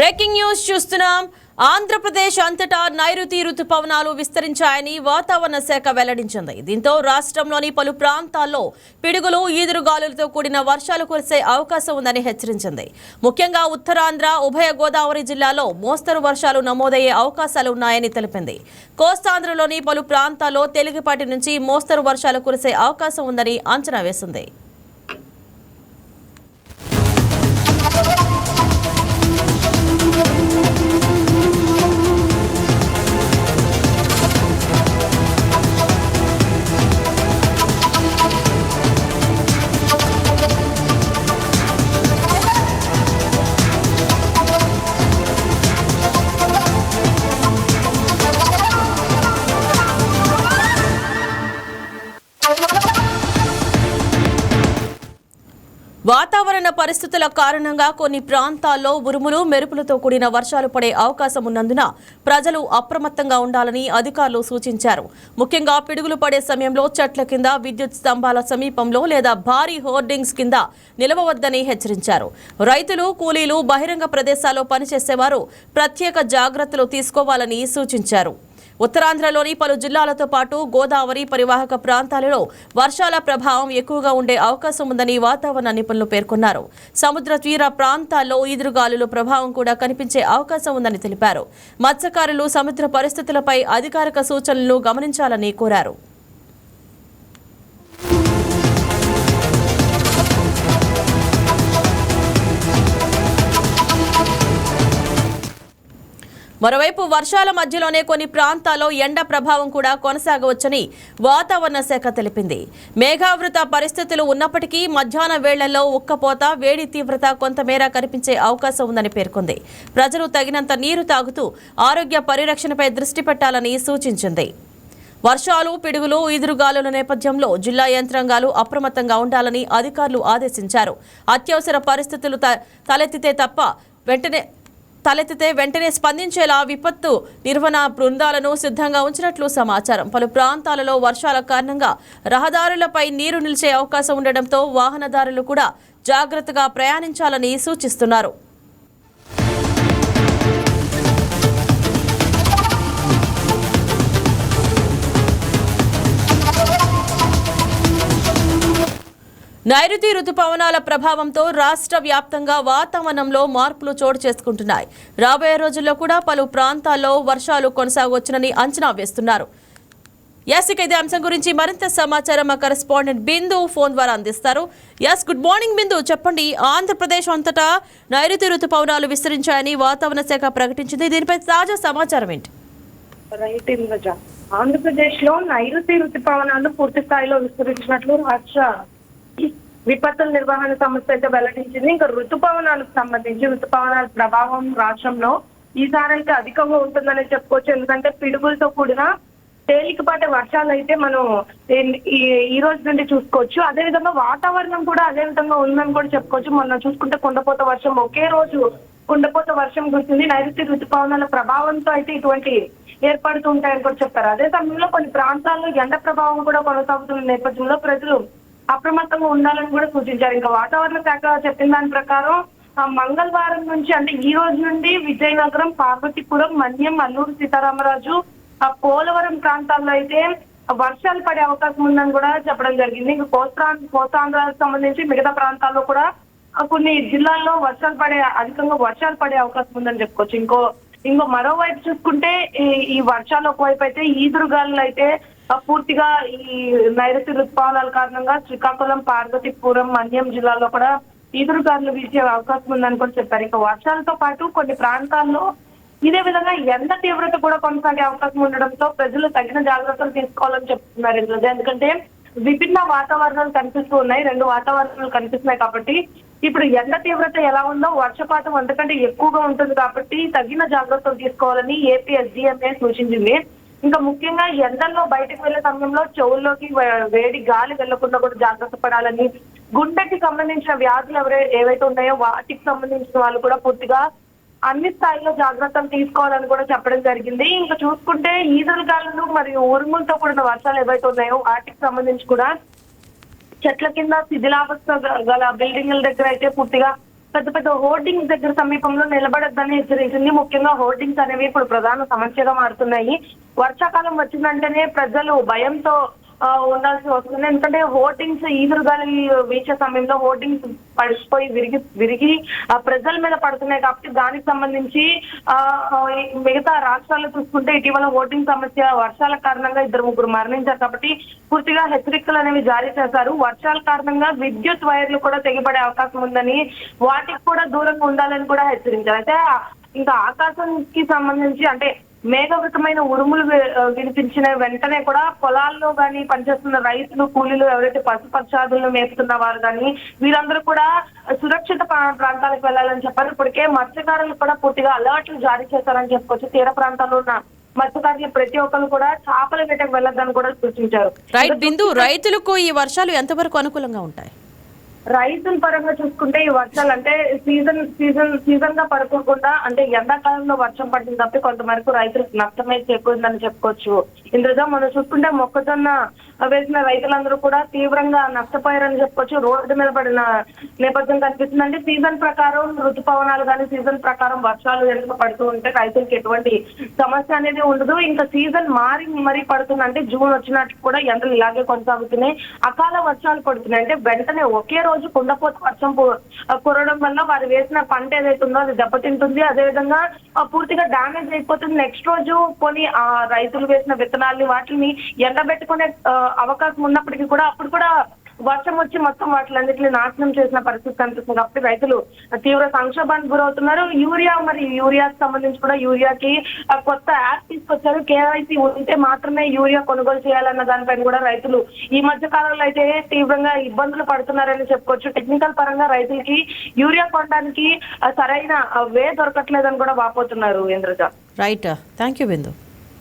Breaking news చూస్తున్నాం. ఆంధ్రప్రదేశ్ అంతటా నైరుతి రుతుపవనాలు విస్తరించాయని వాతావరణ శాఖ వెల్లడించింది. దీంతో రాష్ట్రంలోని పలు ప్రాంతాల్లో పిడుగులు, ఈదురుగాలులతో కూడిన వర్షాలు కురిసే అవకాశం ఉందని హెచ్చరించింది. ముఖ్యంగా ఉత్తరాంధ్ర, ఉభయ గోదావరి జిల్లాలో మోస్తరు వర్షాలు నమోదయ్యే అవకాశాలు ఉన్నాయని తెలిపింది. కోస్తాంధ్రలోని పలు ప్రాంతాల్లో తేలికపాటి నుంచి మోస్తరు వర్షాలు కురిసే అవకాశం ఉందని అంచనా వేసింది. వాతావరణ పరిస్థితుల కారణంగా కొన్ని ప్రాంతాల్లో ఉరుములు, మెరుపులతో కూడిన వర్షాలు పడే అవకాశం ఉన్నందున ప్రజలు అప్రమత్తంగా ఉండాలని అధికారులు సూచించారు. ముఖ్యంగా పిడుగులు పడే సమయంలో చెట్ల కింద, విద్యుత్ స్తంభాల సమీపంలో లేదా భారీ హోర్డింగ్స్ కింద నిలవవద్దని హెచ్చరించారు. రైతులు, కూలీలు, బహిరంగ ప్రదేశాల్లో పనిచేసేవారు ప్రత్యేక జాగ్రత్తలు తీసుకోవాలని సూచించారు. ఉత్తరాంధ్రలోని పలు జిల్లాలతో పాటు గోదావరి పరివాహక ప్రాంతాలలో వర్షాల ప్రభావం ఎక్కువగా ఉండే అవకాశం ఉందని వాతావరణ నిపుణులు పేర్కొన్నారు. సముద్ర తీర ప్రాంతాల్లో ఈదురుగాలుల ప్రభావం కూడా కనిపించే అవకాశం ఉందని తెలిపారు. మత్స్యకారులు సముద్ర పరిస్థితులపై అధికారిక సూచనలను గమనించాలని కోరారు. మరోవైపు వర్షాల మధ్యలోనే కొన్ని ప్రాంతాల్లో ఎండ ప్రభావం కూడా కొనసాగవచ్చని వాతావరణ శాఖ తెలిపింది. మేఘావృత పరిస్థితులు ఉన్నప్పటికీ మధ్యాహ్న వేళ్లలో ఉక్కపోత, వేడి తీవ్రత కొంతమేర కనిపించే అవకాశం ఉందని పేర్కొంది. ప్రజలు తగినంత నీరు తాగుతూ ఆరోగ్య పరిరక్షణపై దృష్టి పెట్టాలని సూచించింది. వర్షాలు, పిడుగులు, ఈదురుగాలుల నేపథ్యంలో జిల్లా యంత్రాంగాలు అప్రమత్తంగా ఉండాలని అధికారులు ఆదేశించారు. అత్యవసర పరిస్థితులు తలెత్తితే వెంటనే స్పందించేలా విపత్తు నిర్వహణ బృందాలను సిద్ధంగా ఉంచినట్లు సమాచారం. పలు ప్రాంతాలలో వర్షాల కారణంగా రహదారులపై నీరు నిలిచే అవకాశం ఉండడంతో వాహనదారులు కూడా జాగ్రత్తగా ప్రయాణించాలని సూచిస్తున్నారు. నైరుతి రుతుపవనాల ప్రభావంతో రాష్ట్ర వ్యాప్తంగా వాతావరణంలో మార్పులు చోటు చేసుకుంటున్నాయి. రాబోయే రోజుల్లో కూడా పలు ప్రాంతాల్లో వర్షాలు కొనసాగవచ్చునని అంచనా వేస్తున్నారు. ఇదే అంశం గురించి మరింత సమాచారం మా కరెస్పాండెంట్ బిందు ఫోన్ ద్వారా అందిస్తారు. గుడ్ మార్నింగ్ బిందు, చెప్పండి. ఆంధ్రప్రదేశ్ అంతటా నైరుతి రుతుపవనాలు విస్తరించాయని వాతావరణ శాఖ ప్రకటించింది. దీనిపై తాజా సమాచారం ఏంటి? ఆంధ్రప్రదేశ్ లో నైరుతి రుతుపవనాలు పూర్తి స్థాయిలో విస్తరించినట్లు రాష్ట్ర విపత్తుల నిర్వహణ సంస్థ అయితే వెల్లడించింది. ఇంకా రుతుపవనాలకు సంబంధించి రుతుపవనాల ప్రభావం రాష్ట్రంలో ఈసారి అయితే అధికంగా ఉంటుందని చెప్పుకోవచ్చు. ఎందుకంటే పిడుగులతో కూడిన తేలికపాటి వర్షాలు అయితే మనం ఈ రోజు నుండి చూసుకోవచ్చు. అదే విధంగా వాతావరణం కూడా అదే విధంగా ఉందని కూడా చెప్పుకోవచ్చు. మొన్న చూసుకుంటే కుండపోత వర్షం, ఒకే రోజు కుండపోత వర్షం కురిసింది. నైరుతి రుతుపవనాల ప్రభావంతో అయితే ఇటువంటి ఏర్పడుతూ ఉంటాయని కూడా చెప్తారు. అదే సమయంలో కొన్ని ప్రాంతాల్లో ఎండ ప్రభావం కూడా కొనసాగుతున్న నేపథ్యంలో ప్రజలు అప్రమత్తంగా ఉండాలని కూడా సూచించారు. ఇంకా వాతావరణ శాఖ చెప్పిన దాని ప్రకారం మంగళవారం నుంచి, అంటే ఈ రోజు నుండి విజయనగరం, పార్వతీపురం, మన్యం, అల్లూరు సీతారామరాజు, పోలవరం ప్రాంతాల్లో అయితే వర్షాలు పడే అవకాశం ఉందని కూడా చెప్పడం జరిగింది. ఇంకా కోస్తాంధ్రకు సంబంధించి మిగతా ప్రాంతాల్లో కూడా కొన్ని జిల్లాల్లో అధికంగా వర్షాలు పడే అవకాశం ఉందని చెప్పుకోవచ్చు. ఇంకో మరోవైపు చూసుకుంటే ఈ వర్షాలు ఒకవైపు అయితే ఈదురుగాలు అయితే పూర్తిగా ఈ నైరుతి రుతుపవనాల కారణంగా శ్రీకాకుళం, పార్వతీపురం, మన్యం జిల్లాలో కూడా ఈదురుగాలు వీచే అవకాశం ఉందని కూడా చెప్పారు. ఇంకా వర్షాలతో పాటు కొన్ని ప్రాంతాల్లో ఇదే విధంగా ఎండ తీవ్రత కూడా కొనసాగే అవకాశం ఉండడంతో ప్రజలు తగిన జాగ్రత్తలు తీసుకోవాలని చెప్తున్నారు. ఎందుకంటే విభిన్న వాతావరణాలు కనిపిస్తూ ఉన్నాయి, రెండు వాతావరణాలు కనిపిస్తున్నాయి కాబట్టి ఇప్పుడు ఎండ తీవ్రత ఎలా ఉందో వర్షపాతం అంతకంటే ఎక్కువగా ఉంటుంది కాబట్టి తగిన జాగ్రత్తలు తీసుకోవాలని ఏపీ ఎస్డిఎంఏ సూచించింది. ఇంకా ముఖ్యంగా ఎండల్లో బయటకు వెళ్లే సమయంలో చెవుల్లోకి వేడి గాలి వెళ్లకుండా కూడా జాగ్రత్త పడాలని, గుండెకి సంబంధించిన వ్యాధులు ఏవైతే ఉన్నాయో వాటికి సంబంధించిన వాళ్ళు కూడా పూర్తిగా అన్ని స్థాయిలో జాగ్రత్తలు తీసుకోవాలని కూడా చెప్పడం జరిగింది. ఇంకా చూసుకుంటే ఈదురుగాలులు మరియు ఉరుములతో కూడిన వర్షాలు ఏవైతే ఉన్నాయో వాటికి సంబంధించి కూడా చెట్ల కింద శిథిలావస్థ గల బిల్డింగ్ల దగ్గర అయితే పూర్తిగా పెద్ద పెద్ద హోర్డింగ్స్ దగ్గర సమీపంలో నిలబడొద్దని హెచ్చరించింది. ముఖ్యంగా హోర్డింగ్స్ అనేవి ఇప్పుడు ప్రధాన సమస్యగా మారుతున్నాయి. వర్షాకాలం వచ్చిందంటేనే ప్రజలు భయంతో ఉండాల్సి వస్తుంది. ఎందుకంటే హోర్డింగ్స్ ఈదురుగాలి వీచే సమయంలో హోర్డింగ్స్ పడిపోయి విరిగి ప్రజల మీద పడుతున్నాయి. కాబట్టి దానికి సంబంధించి మిగతా రాష్ట్రాల్లో చూసుకుంటే ఇటీవల హోర్డింగ్ సమస్య వర్షాల కారణంగా 2-3 మరణించారు. కాబట్టి పూర్తిగా హెచ్చరికలు అనేవి జారీ చేశారు. వర్షాల కారణంగా విద్యుత్ వైర్లు కూడా తెగిపడే అవకాశం ఉందని, వాటికి కూడా దూరంగా ఉండాలని కూడా హెచ్చరించారు. అయితే ఇంకా ఆకాశానికి సంబంధించి అంటే మేఘవృతమైన ఉరుములు వినిపించిన వెంటనే కూడా పొలాల్లో కానీ పనిచేస్తున్న రైతులు, కూలీలు, ఎవరైతే పశుపక్షాదులను మేపుతున్న వారు కానీ వీరందరూ కూడా సురక్షిత ప్రాంతాలకు వెళ్లాలని చెప్పారు. ఇప్పటికే మత్స్యకారులు కూడా పూర్తిగా అలర్ట్లు జారీ చేశారని చెప్పుకోవచ్చు. తీర ప్రాంతాల్లో ఉన్న మత్స్యకారులు ప్రతి ఒక్కరు కూడా చేపల వేటకు వెళ్లొద్దని కూడా సూచించారు. రైట్ బిందు, రైతులకు ఈ వర్షాలు ఎంతవరకు అనుకూలంగా ఉంటాయి? రైతుల పరంగా చూసుకుంటే ఈ వర్షాలు అంటే సీజన్ గా పడుకోకుండా అంటే ఎండాకాలంలో వర్షం పడింది తప్పి కొంతవరకు రైతులకు నష్టమైతే చేకూరిందని చెప్పుకోవచ్చు. ఇందులో మనం చూసుకుంటే మొక్కజొన్న వేసిన రైతులందరూ కూడా తీవ్రంగా నష్టపోయారని చెప్పుకోవచ్చు. రోడ్డు మీద పడిన నేపథ్యం కనిపిస్తుంది. అంటే సీజన్ ప్రకారం ఋతుపవనాలు కానీ సీజన్ ప్రకారం వర్షాలు ఎందుకు పడుతూ ఉంటే రైతులకు ఎటువంటి సమస్య అనేది ఉండదు. ఇంకా సీజన్ మరీ పడుతుంది. అంటే జూన్ వచ్చినట్లు కూడా ఎండలు ఇలాగే కొనసాగుతున్నాయి. అకాల వర్షాలు పడుతున్నాయి. అంటే వెంటనే ఒకే రోజు కుండపోత వర్షం కురవడం వల్ల వారు వేసిన పంట ఏదైతే ఉందో అది దెబ్బతింటుంది. అదేవిధంగా పూర్తిగా డ్యామేజ్ అయిపోతుంది. నెక్స్ట్ రోజు కొన్ని రైతులు వేసిన విత్తనాల్ని వాటిని ఎండబెట్టుకునే అవకాశం ఉన్నప్పటికీ కూడా అప్పుడు కూడా వర్షం వచ్చి మొత్తం వాటిలన్నింటినీ నాశనం చేసిన పరిస్థితి కనిపిస్తుంది. కాబట్టి రైతులు తీవ్ర సంక్షోభానికి గురవుతున్నారు. యూరియాకి సంబంధించి కూడా యూరియాకి కొత్త యాప్ తీసుకొచ్చారు. కేవైసీ ఉంటే మాత్రమే యూరియా కొనుగోలు చేయాలన్న దానిపైన కూడా రైతులు ఈ మధ్య కాలంలో అయితే తీవ్రంగా ఇబ్బందులు పడుతున్నారని చెప్పుకోవచ్చు. టెక్నికల్ పరంగా రైతులకి యూరియా కొనడానికి సరైన వే దొరకట్లేదని కూడా వాపోతున్నారు. Indraja. Right, thank you Bindu.